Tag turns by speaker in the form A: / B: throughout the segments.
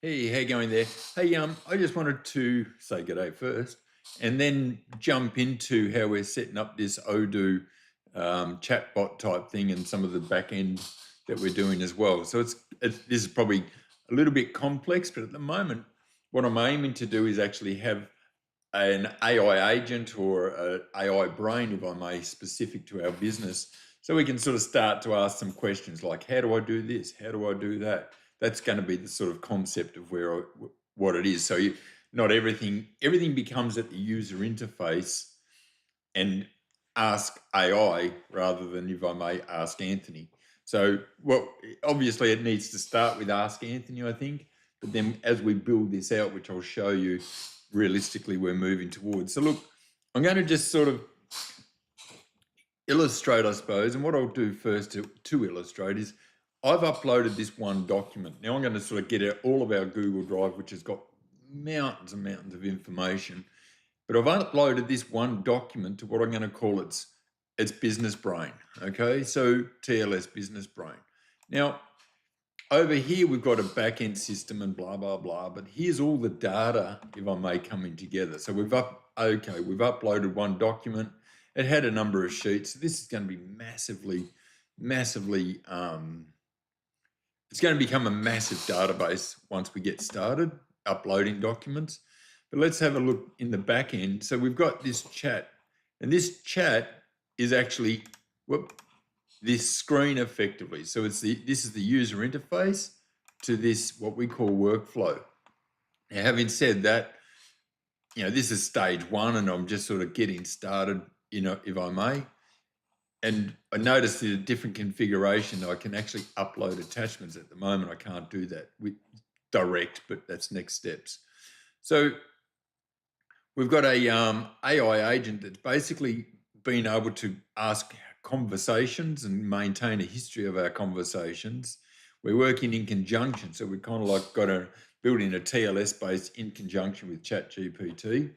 A: Hey, how you going there? Hey, I just wanted to say good day first, and then jump into how we're setting up this Odoo chatbot type thing and some of the back end that we're doing as well. So this is probably a little bit complex, but at the moment, what I'm aiming to do is actually have an AI agent or an AI brain, if I may, specific to our business. So we can sort of start to ask some questions like, how do I do this? How do I do that? That's going to be the sort of concept of what it is. So not everything becomes at the user interface and ask AI rather than, if I may, ask Anthony. So, well, obviously it needs to start with ask Anthony, I think. But then as we build this out, which I'll show you, realistically we're moving towards. So look, I'm going to just sort of illustrate, I suppose. And what I'll do first to illustrate is I've uploaded this one document. Now I'm going to sort of get out all of our Google Drive, which has got mountains and mountains of information. But I've uploaded this one document to what I'm going to call its business brain. Okay, so TLS business brain. Now, over here we've got a back-end system and blah blah blah. But here's all the data, if I may, coming together. So we've uploaded one document. It had a number of sheets. So this is going to be massively. It's going to become a massive database once we get started uploading documents. But let's have a look in the back end. So we've got this chat, and this chat is actually this screen effectively. So this is the user interface to this what we call workflow. Now, having said that, this is stage one, and I'm just sort of getting started, if I may. And I noticed that a different configuration, I can actually upload attachments. At the moment, I can't do that with direct, but that's next steps. So we've got a AI agent that's basically been able to ask conversations and maintain a history of our conversations. We're working in conjunction, so we've kind of like got a building a TLS base in conjunction with ChatGPT.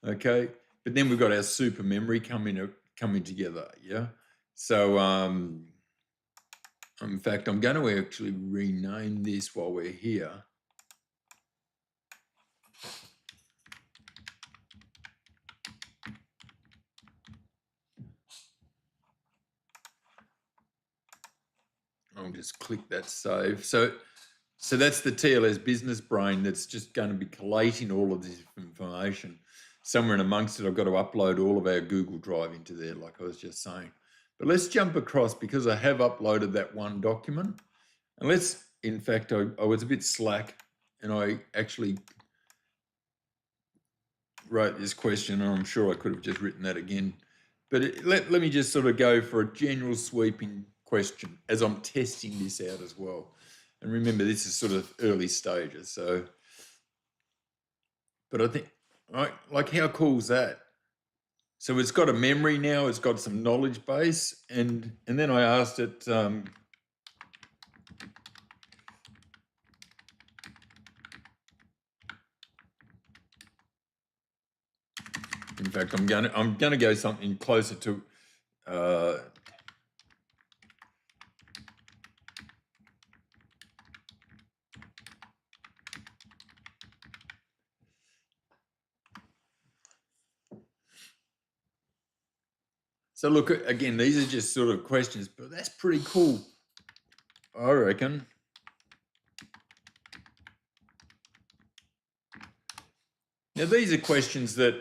A: Okay, but then we've got our super memory coming together. Yeah. So, in fact, I'm going to actually rename this while we're here. I'll just click that save. So that's the TLS business brain that's just going to be collating all of this information. Somewhere in amongst it, I've got to upload all of our Google Drive into there, like I was just saying. But let's jump across because I have uploaded that one document. And in fact, I was a bit slack and I actually wrote this question, and I'm sure I could have just written that again. But let me just sort of go for a general sweeping question as I'm testing this out as well. And remember, this is sort of early stages. So, but I think, right, like how cool is that? So it's got a memory now, it's got some knowledge base, and then I asked it, in fact, I'm gonna go something closer to so look, again, these are just sort of questions, but that's pretty cool, I reckon. Now, these are questions that,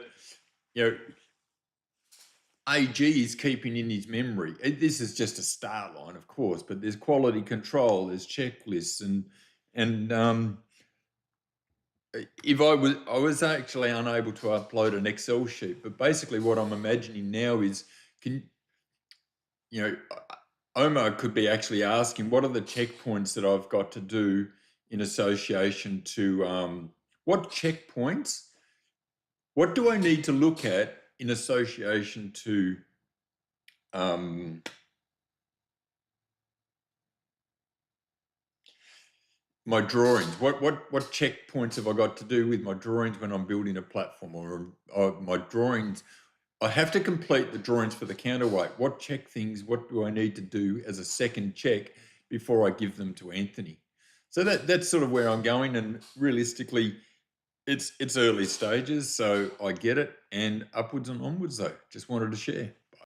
A: AG is keeping in his memory. This is just a start line, of course, but there's quality control, there's checklists, and if I was actually unable to upload an Excel sheet, but basically what I'm imagining now is, Omar could be actually asking, what are the checkpoints that I've got to do in association to what checkpoints? What do I need to look at in association to my drawings? What checkpoints have I got to do with my drawings when I'm building a platform, or my drawings? I have to complete the drawings for the counterweight. What do I need to do as a second check before I give them to Anthony? So that's sort of where I'm going, and realistically, it's early stages, so I get it, and upwards and onwards though. Just wanted to share.